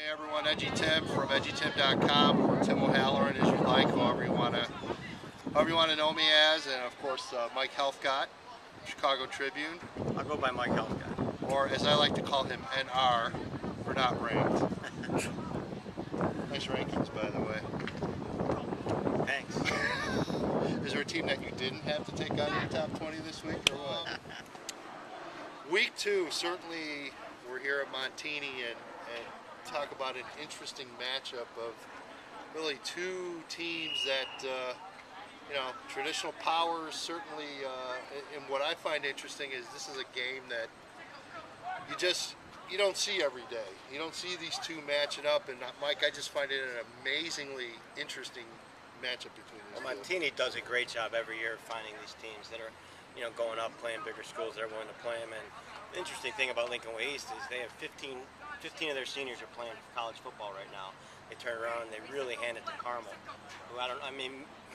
Hey everyone, Edgy Tim from edgytim.com, or Tim O'Halloran as you like, however you want to know me as, and of course Mike Helfgot, Chicago Tribune, I'll go by Mike Helfgot. or as I like to call him, NR, for not ranked. Nice rankings, by the way. Thanks. Is there a team that you didn't have to take out of your top 20 this week, or what? Week 2, certainly we're here at Montini and talk about an interesting matchup of really two teams that, traditional powers certainly, and what I find interesting is this is a game that you don't see every day. You don't see these two matching up, and Mike, I just find it an amazingly interesting matchup between these two. Montini does a great job every year of finding these teams that are, going up, playing bigger schools that are willing to play them. And the interesting thing about Lincoln Way East is they have 15 of their seniors are playing college football right now. They turn around and they really hand it to Carmel, who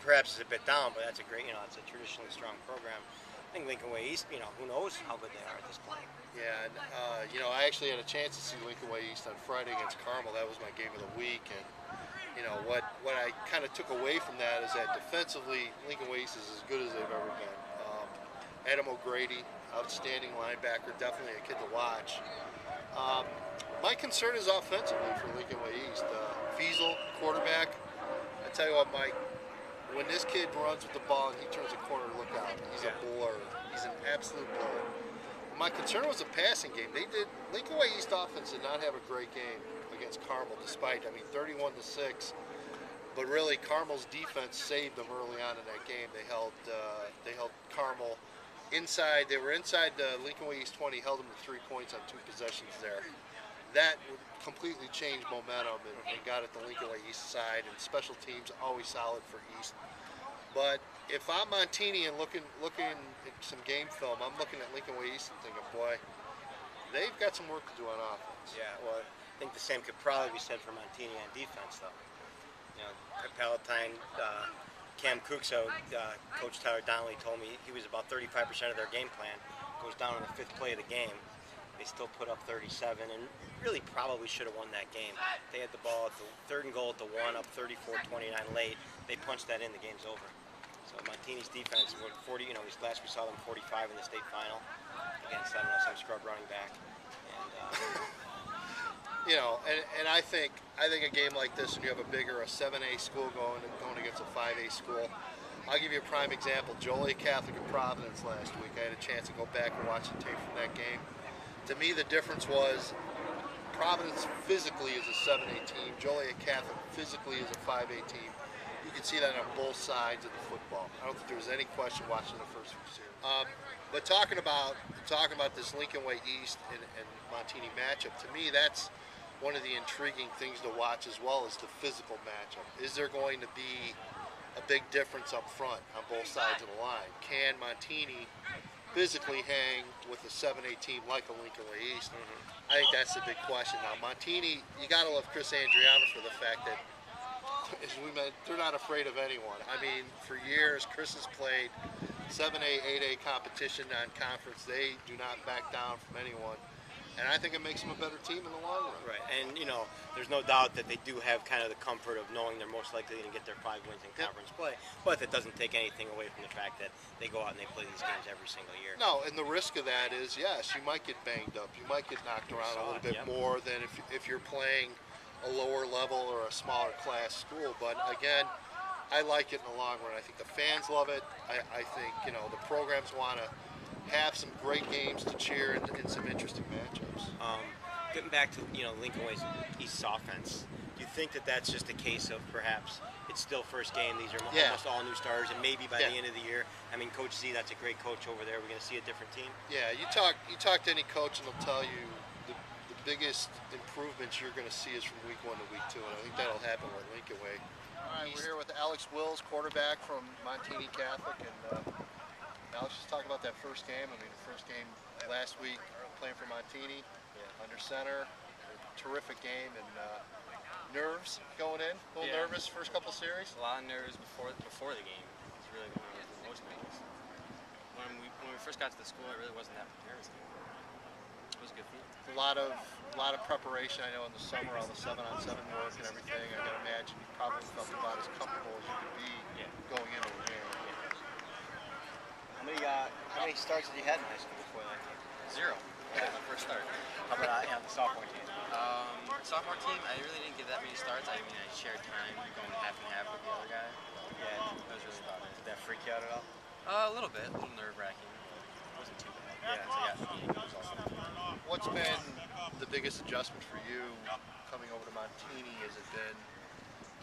perhaps is a bit down, but that's a great, it's a traditionally strong program. I think Lincoln Way East, who knows how good they are at this point. Yeah, and I actually had a chance to see Lincoln Way East on Friday against Carmel. That was my game of the week, and what I kind of took away from that is that defensively, Lincoln Way East is as good as they've ever been. Adam O'Grady, outstanding linebacker, definitely a kid to watch. My concern is offensively for Lincoln Way East. Fiesel, quarterback. I tell you what, Mike, when this kid runs with the ball and he turns a corner, look out. He's a blur. He's an absolute blur. My concern was the passing game. Lincoln Way East offense did not have a great game against Carmel, despite, 31-6. But really, Carmel's defense saved them early on in that game. They held Carmel inside. They were inside the Lincoln Way East 20, held them to 3 points on 2 possessions there. That would completely change momentum and got at the Lincoln Way East side, and special teams always solid for East. But if I'm Montini and looking at some game film, I'm looking at Lincoln Way East and thinking, boy, they've got some work to do on offense. Yeah, well, I think the same could probably be said for Montini on defense, though. Palatine, Cam Cookso, Coach Tyler Donnelly told me he was about 35% of their game plan. Goes down on the 5th play of the game. They still put up 37 and really probably should have won that game. They had the ball at the 3rd and goal at the 1, up 34-29 late. They punched that in, the game's over. So Montini's defense, last we saw them 45 in the state final against some scrub running back. And I think a game like this, when you have a 7A school going against a 5A school. I'll give you a prime example. Joliet Catholic in Providence last week. I had a chance to go back and watch the tape from that game. To me, the difference was Providence physically is a 7A team. Joliet Catholic physically is a 5A team. You can see that on both sides of the football. I don't think there was any question watching the first few series. But talking about this Lincoln Way East and Montini matchup, to me, that's one of the intriguing things to watch, as well as the physical matchup. Is there going to be a big difference up front on both sides of the line? Can Montini physically hang with a 7A team like a Lincoln Way East? I think that's the big question. Now, Montini, you got to love Chris Andriano for the fact that, as we meant, they're not afraid of anyone. For years, Chris has played 7A, 8A competition non-conference. They do not back down from anyone. And I think it makes them a better team in the long run. Right, and there's no doubt that they do have kind of the comfort of knowing they're most likely going to get their 5 wins in conference play. But that doesn't take anything away from the fact that they go out and they play these games every single year. No, and the risk of that is, yes, you might get banged up. You might get knocked around a little bit more than if you're playing a lower level or a smaller class school. But again, I like it in the long run. I think the fans love it. I think the programs want to have some great games to cheer and some interesting matchups. Getting back to Lincoln Way East's offense, do you think that that's just a case of perhaps it's still first game? These are almost all new starters, and maybe by the end of the year, Coach Z, that's a great coach over there. We're going to see a different team. Yeah, you talk to any coach, and they'll tell you the biggest improvements you're going to see is from week 1 to week 2, and I think that'll happen with Lincoln Way. All right, we're here with Alex Wills, quarterback from Montini Catholic, and Alex, just talk about that first game. The first game last week, playing for Montini, under center, terrific game, and nerves going in. A little nervous first couple series. A lot of nerves before the game. It's really one of the most nervous. When we first got to the school, I really wasn't that prepared. It was good for me. A lot of preparation. I know in the summer, all the 7-on-7 work and everything. I can imagine you probably felt about as comfortable as you could be going into a game. How many starts did you had in high school before that? 0. Yeah, my first start. How about the sophomore team? Sophomore team, I really didn't get that many starts. I mean, I shared time going half and half with the other guy. Yeah. That was really about it. Did that freak you out at all? A little bit, a little nerve-wracking. It wasn't too bad. Yeah. So yeah, the game was also. What's been the biggest adjustment for you coming over to Montini? Has it been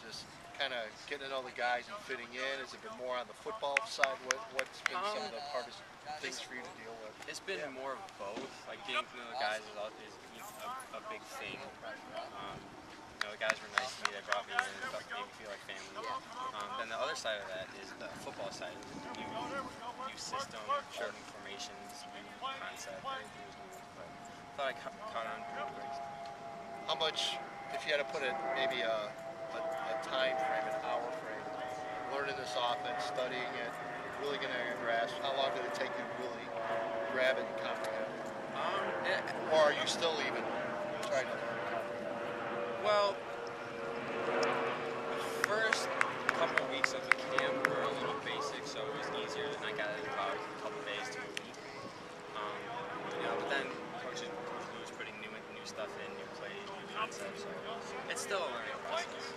just kind of getting to know the guys and fitting in? Has it been more on the football side? What's been some of the hardest things for you to deal with? It's been more of both. Like getting to know the guys is a big thing. The guys were nice to me. They brought me in, made me feel like family. Then the other side of that is the football side. It was a new system, new formations, new concept. Everything was new. But I thought I caught on pretty quick. How much, if you had to put it maybe a time frame, an hour frame, learning this offense, studying it, really getting a grasp, how long did it take you to really grab it and comprehend it? Or are you still even trying to learn? Well, the first couple of weeks of the camp were a little basic, so it was easier, and I got it in about a couple of days to a week. But then Coach Lou was putting new stuff in, new plays, new concepts, so it's still a learning process.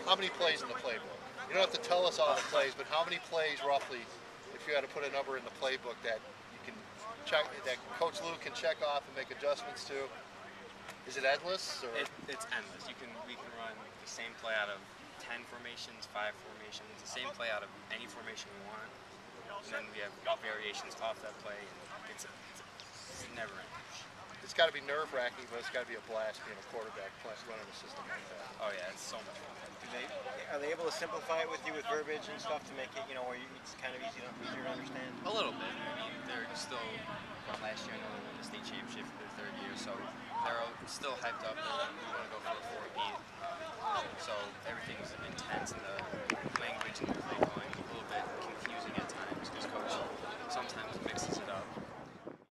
How many plays in the playbook? You don't have to tell us all the plays, but how many plays roughly, if you had to put a number in the playbook that you can check, that Coach Lou can check off and make adjustments to? Is it endless? Or? It's endless. We can run the same play out of 10 formations, 5 formations, the same play out of any formation we want, and then we have variations off that play, and it's never ending. It's got to be nerve-wracking, but it's got to be a blast being a quarterback running a system like that. Oh yeah, it's so much fun. Are they able to simplify it with you with verbiage and stuff to make it, where it's kind of easier to understand? A little bit. I mean, they're still from last year. I know they won the state championship for their third year, so they're still hyped up. They want to go for a 4 beat. So everything's intense, and the